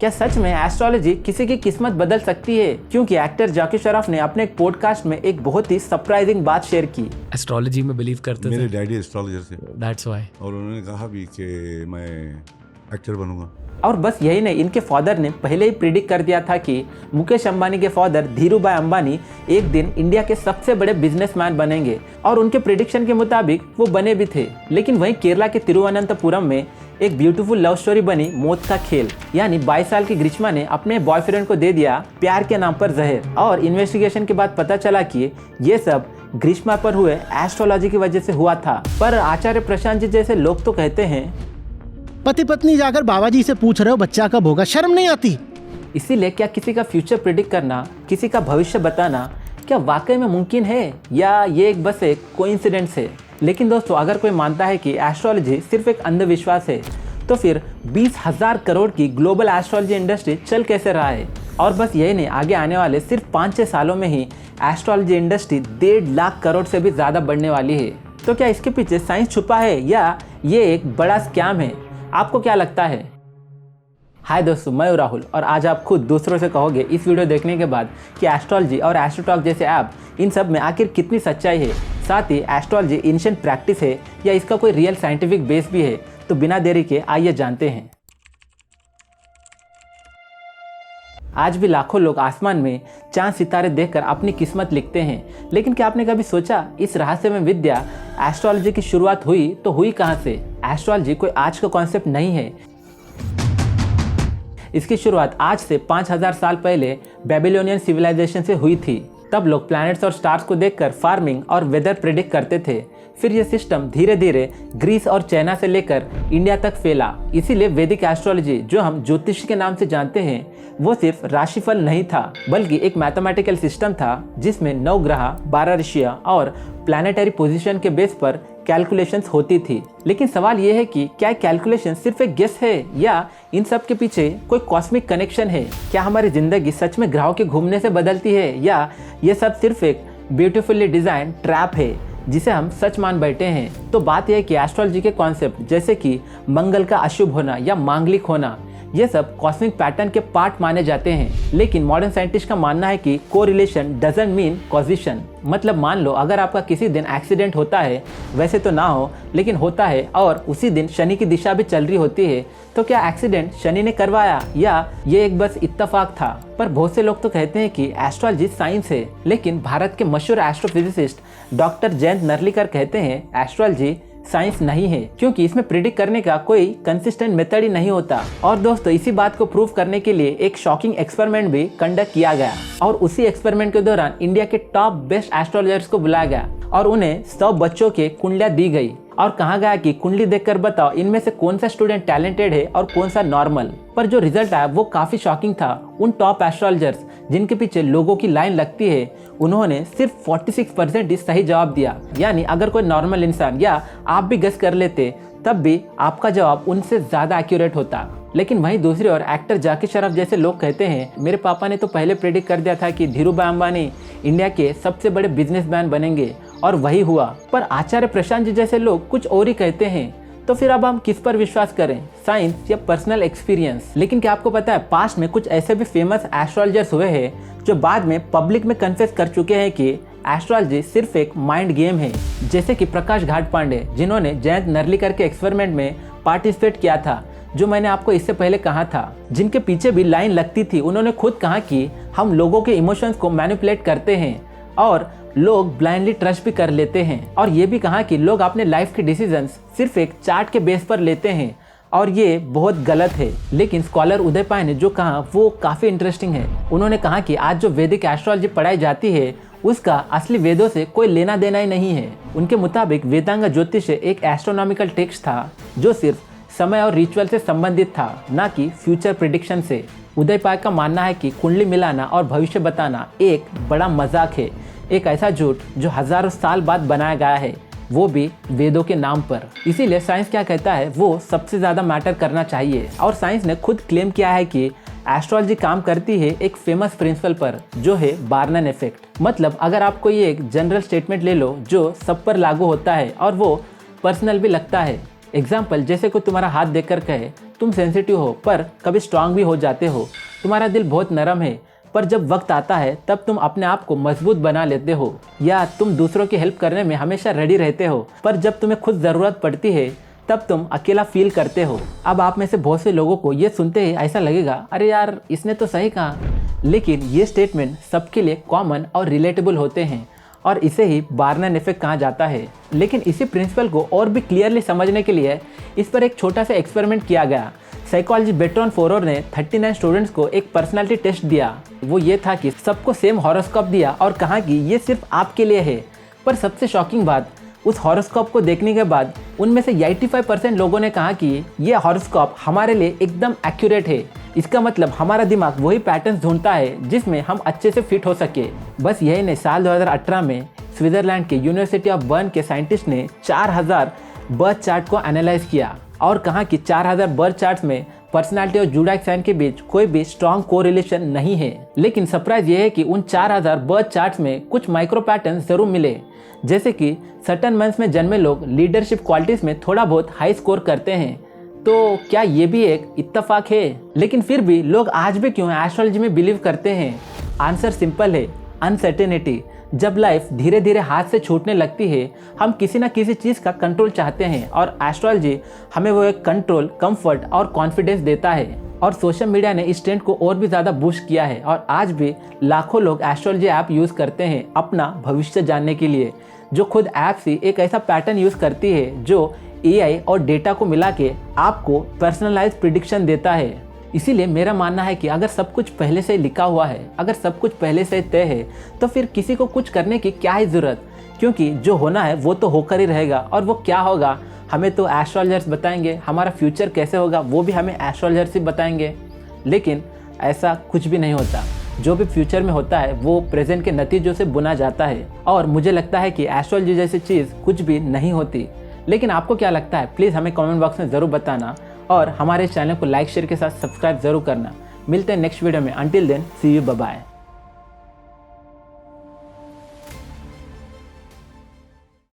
क्या सच में एस्ट्रोलॉजी किसी की किस्मत बदल सकती है? क्योंकि एक्टर जैकी श्रॉफ ने अपने एक पॉडकास्ट में एक बहुत ही सरप्राइजिंग बात शेयर की। एस्ट्रोलॉजी में बिलीव करते थे। मेरे डैडी एस्ट्रोलॉजर थे, दैट्स व्हाई। और उन्होंने कहा भी कि मैं एक्टर बनूंगा। और बस यही नहीं, इनके फादर ने पहले ही प्रिडिक्ट कर दिया था कि मुकेश अंबानी के फादर धीरूभाई अंबानी एक दिन इंडिया के सबसे बड़े बिजनेसमैन बनेंगे, और उनके प्रिडिक्शन के मुताबिक वो बने भी थे। लेकिन वहीं केरला के तिरुवनंतपुरम में एक ब्यूटीफुल लव स्टोरी बनी मौत का खेल, यानी 22 साल की ग्रीष्मा ने अपने बॉयफ्रेंड को दे दिया प्यार के नाम पर जहर। और इन्वेस्टिगेशन के बाद पता चला कि ये सब ग्रीष्मा पर हुए एस्ट्रोलॉजी की वजह से हुआ था। पर आचार्य प्रशांत जी जैसे लोग तो कहते हैं, पति पत्नी जाकर बाबा जी से पूछ रहे हो बच्चा कब होगा, शर्म नहीं आती? इसीलिए क्या किसी का फ्यूचर प्रिडिक्ट करना, किसी का भविष्य बताना क्या वाकई में मुमकिन है, या ये बस एक कोइंसिडेंस है? लेकिन दोस्तों, अगर कोई मानता है कि एस्ट्रोलॉजी सिर्फ एक अंधविश्वास है, तो फिर 20,000 करोड़ की ग्लोबल एस्ट्रोलॉजी इंडस्ट्री चल कैसे रहा है? और बस यही नहीं, आगे आने वाले सिर्फ 5-6 सालों में ही एस्ट्रोलॉजी इंडस्ट्री 1.5 लाख करोड़ से भी ज़्यादा बढ़ने वाली है। तो क्या इसके पीछे साइंस छुपा है, या ये एक बड़ा स्कैम है? आपको क्या लगता है? हाय दोस्तों, मैं हूं राहुल, और आज आप खुद दूसरों से कहोगे इस वीडियो देखने के बाद कि एस्ट्रोलॉजी और एस्ट्रोटॉक जैसे ऐप, इन सब में आखिर कितनी सच्चाई है। साथ ही एस्ट्रोलॉजी एंशिएंट प्रैक्टिस है या इसका कोई रियल साइंटिफिक बेस भी है? तो बिना देरी के आइए जानते हैं। आज भी लाखों लोग आसमान में चांद सितारे देखकर अपनी किस्मत लिखते हैं, लेकिन क्या आपने कभी सोचा इस रहस्यमय विद्या एस्ट्रोलॉजी की शुरुआत हुई तो हुई कहां से? एस्ट्रोलॉजी कोई आज का कॉन्सेप्ट नहीं है। इसकी शुरुआत आज से 5000 साल पहले बेबीलोनियन सिविलाइजेशन से हुई थी। तब लोग प्लैनेट्स और स्टार्स को देखकर फार्मिंग और वेदर प्रेडिक्ट करते थे। फिर यह सिस्टम धीरे धीरे ग्रीस और चाइना से लेकर इंडिया तक फैला। इसीलिए वैदिक एस्ट्रोलॉजी, जो हम ज्योतिष के नाम से जानते हैं, वो सिर्फ राशिफल नहीं था, बल्कि एक मैथमेटिकल सिस्टम था जिसमें 9 ग्रह, 12 ऋषियां और प्लैनेटरी पोजीशन के बेस पर कैलकुलेशंस होती थी। लेकिन सवाल यह है कि क्या कैलकुलेशन सिर्फ एक गेस है, या इन सब के पीछे कोई कॉस्मिक कनेक्शन है? क्या हमारी जिंदगी सच में ग्रहों के घूमने से बदलती है, या ये सब सिर्फ एक ब्यूटीफुली डिजाइन ट्रैप है जिसे हम सच मान बैठे हैं? तो बात यह है कि एस्ट्रोलॉजी के कॉन्सेप्ट जैसे कि मंगल का अशुभ होना या मांगलिक होना, ये सब कॉस्मिक पैटर्न के पार्ट माने जाते हैं। लेकिन मॉडर्न साइंटिस्ट का मानना है कि कोरिलेशन डजंट मीन कॉजिशन। मतलब मान लो अगर आपका किसी दिन एक्सीडेंट होता है, वैसे तो ना हो लेकिन होता है, और उसी दिन शनि की दिशा भी चल रही होती है, तो क्या एक्सीडेंट शनि ने करवाया, या ये एक बस इत्तेफाक था? पर बहुत से लोग तो कहते हैं कि एस्ट्रोलॉजी साइंस है। लेकिन भारत के मशहूर एस्ट्रोफिजिसिस्ट डॉक्टर जयंत नर्लिकर कहते हैं एस्ट्रोलॉजी साइंस नहीं है, क्योंकि इसमें प्रिडिक्ट करने का कोई कंसिस्टेंट मेथड ही नहीं होता। और दोस्तों, इसी बात को प्रूव करने के लिए एक शॉकिंग एक्सपेरिमेंट भी कंडक्ट किया गया, और उसी एक्सपेरिमेंट के दौरान इंडिया के टॉप बेस्ट एस्ट्रोलॉजर्स को बुलाया गया और उन्हें 100 बच्चों के कुंडलियां दी गई और कहा गया कि कुंडली देखकर बताओ इनमें से कौन सा स्टूडेंट टैलेंटेड है और कौन सा नॉर्मल। पर जो रिजल्ट आया वो काफी शॉकिंग था। उन टॉप एस्ट्रोलॉजर्स जिनके पीछे लोगों की लाइन लगती है, उन्होंने सिर्फ 46% ही सही जवाब दिया। यानी अगर कोई नॉर्मल इंसान या आप भी गेस कर लेते, तब भी आपका जवाब उनसे ज्यादा एक्यूरेट होता। लेकिन वहीं दूसरी ओर एक्टर जैकी श्रॉफ जैसे लोग कहते हैं, मेरे पापा ने तो पहले प्रेडिक्ट कर दिया था कि धीरूभाई अंबानी इंडिया के सबसे बड़े बिजनेसमैन बनेंगे, और वही हुआ। पर आचार्य प्रशांत जी जैसे लोग कुछ और ही कहते हैं। तो फिर अब हम किस पर विश्वास करें, साइंस या पर्सनल एक्सपीरियंस? लेकिन क्या आपको पता है, पास्ट में कुछ ऐसे भी फेमस एस्ट्रोलॉजर्स हुए हैं जो बाद में पब्लिक में कन्फेस कर चुके हैं कि एस्ट्रोलॉजी सिर्फ एक माइंड गेम है। जैसे कि प्रकाश घाट पांडे, जिन्होंने जयंत नर्लिकर के एक्सपेरिमेंट में पार्टिसिपेट किया था, जो मैंने आपको इससे पहले कहा था, जिनके पीछे भी लाइन लगती थी। उन्होंने खुद कहा कि हम लोगों के इमोशंस को मैनिपुलेट करते हैं और लोग ब्लाइंडली ट्रस्ट भी कर लेते हैं, और ये भी कहा कि लोग अपने लाइफ के डिसीजंस सिर्फ एक चार्ट के बेस पर लेते हैं, और ये बहुत गलत है। लेकिन स्कॉलर उदय पाय ने जो कहा वो काफ़ी इंटरेस्टिंग है। उन्होंने कहा कि आज जो वैदिक एस्ट्रोलॉजी पढ़ाई जाती है, उसका असली वेदों से कोई लेना देना ही नहीं है। उनके मुताबिक वेदांग ज्योतिष एक एस्ट्रोनॉमिकल टेक्स्ट था जो सिर्फ समय और रिचुअल से संबंधित था, ना कि फ्यूचर प्रिडिक्शन से। उदय पाय का मानना है कि कुंडली मिलाना और भविष्य बताना एक बड़ा मजाक है, एक ऐसा झूठ जो हजारों साल बाद बनाया गया है, वो भी वेदों के नाम पर। इसीलिए साइंस क्या कहता है वो सबसे ज्यादा मैटर करना चाहिए। और साइंस ने खुद क्लेम किया है कि एस्ट्रोलॉजी काम करती है एक फेमस प्रिंसिपल पर, जो है बार्नन इफेक्ट। मतलब अगर आप कोई एक जनरल स्टेटमेंट ले लो जो सब पर लागू होता है और वो पर्सनल भी लगता है, एग्जाम्पल, जैसे कोई तुम्हारा हाथ देखकर कहे तुम सेंसिटिव हो पर कभी स्ट्रांग भी हो जाते हो, तुम्हारा दिल बहुत नरम है पर जब वक्त आता है तब तुम अपने आप को मजबूत बना लेते हो, या तुम दूसरों की हेल्प करने में हमेशा रेडी रहते हो पर जब तुम्हें खुद ज़रूरत पड़ती है तब तुम अकेला फील करते हो। अब आप में से बहुत से लोगों को ये सुनते ही ऐसा लगेगा, अरे यार इसने तो सही कहा, लेकिन ये स्टेटमेंट सबके लिए कॉमन और रिलेटेबल होते हैं और इसे ही बार्नन इफेक्ट कहा जाता है। लेकिन इसी प्रिंसिपल को और भी क्लियरली समझने के लिए इस पर एक छोटा सा एक्सपेरिमेंट किया गया। साइकोलॉजी बेट्रॉन फोरोर ने 39 स्टूडेंट्स को एक पर्सनालिटी टेस्ट दिया। वो ये था कि सबको सेम हॉरोस्कोप दिया और कहा कि ये सिर्फ आपके लिए है। पर सबसे शॉकिंग बात, उस हॉरोस्कोप को देखने के बाद उनमें से 85% लोगों ने कहा कि ये हॉरोस्कोप हमारे लिए एकदम एक्यूरेट है। इसका मतलब हमारा दिमाग वही पैटर्न्स ढूंढता है जिसमें हम अच्छे से फिट हो सके। बस यही नहीं, साल 2018 में स्विट्जरलैंड के यूनिवर्सिटी ऑफ बर्न के साइंटिस्ट ने 4000 बर्थ चार्ट को एनालाइज किया और कहा कि 4000 बर्थ चार्ट्स में पर्सनालिटी और ज़ोडिएक साइन के बीच कोई भी स्ट्रॉन्ग कोरिलेशन नहीं है। लेकिन सरप्राइज ये है कि उन 4000 बर्थ चार्ट्स में कुछ माइक्रो पैटर्न जरूर मिले, जैसे कि सर्टेन मंथ्स में जन्मे लोग लीडरशिप क्वालिटीज में थोड़ा बहुत हाई स्कोर करते हैं। तो क्या ये भी एक इत्तेफाक है? लेकिन फिर भी लोग आज भी क्यों एस्ट्रोलॉजी में बिलीव करते हैं? आंसर सिंपल है, अनसर्टेनिटी। जब लाइफ धीरे धीरे हाथ से छूटने लगती है, हम किसी ना किसी चीज़ का कंट्रोल चाहते हैं और एस्ट्रोलॉजी हमें वो एक कंट्रोल, कंफर्ट और कॉन्फिडेंस देता है। और सोशल मीडिया ने इस ट्रेंड को और भी ज़्यादा बूस्ट किया है और आज भी लाखों लोग एस्ट्रोलॉजी ऐप यूज़ करते हैं अपना भविष्य जानने के लिए, जो खुद ऐप से एक ऐसा पैटर्न यूज़ करती है जो एआई और डेटा को मिला के आपको पर्सनलाइज प्रिडिक्शन देता है। इसीलिए मेरा मानना है कि अगर सब कुछ पहले से लिखा हुआ है, अगर सब कुछ पहले से तय है, तो फिर किसी को कुछ करने की क्या ही ज़रूरत, क्योंकि जो होना है वो तो होकर ही रहेगा। और वो क्या होगा हमें तो एस्ट्रोलॉजर्स बताएंगे, हमारा फ्यूचर कैसे होगा वो भी हमें एस्ट्रोलॉजर्स ही बताएंगे। लेकिन ऐसा कुछ भी नहीं होता। जो भी फ्यूचर में होता है वो प्रेजेंट के नतीजों से बुना जाता है और मुझे लगता है कि एस्ट्रोलॉजी जैसी चीज़ कुछ भी नहीं होती। लेकिन आपको क्या लगता है, प्लीज़ हमें कमेंट बॉक्स में ज़रूर बताना और हमारे चैनल को लाइक शेयर के साथ सब्सक्राइब ज़रूर करना। मिलते हैं नेक्स्ट वीडियो में। Until then, see you, bye bye.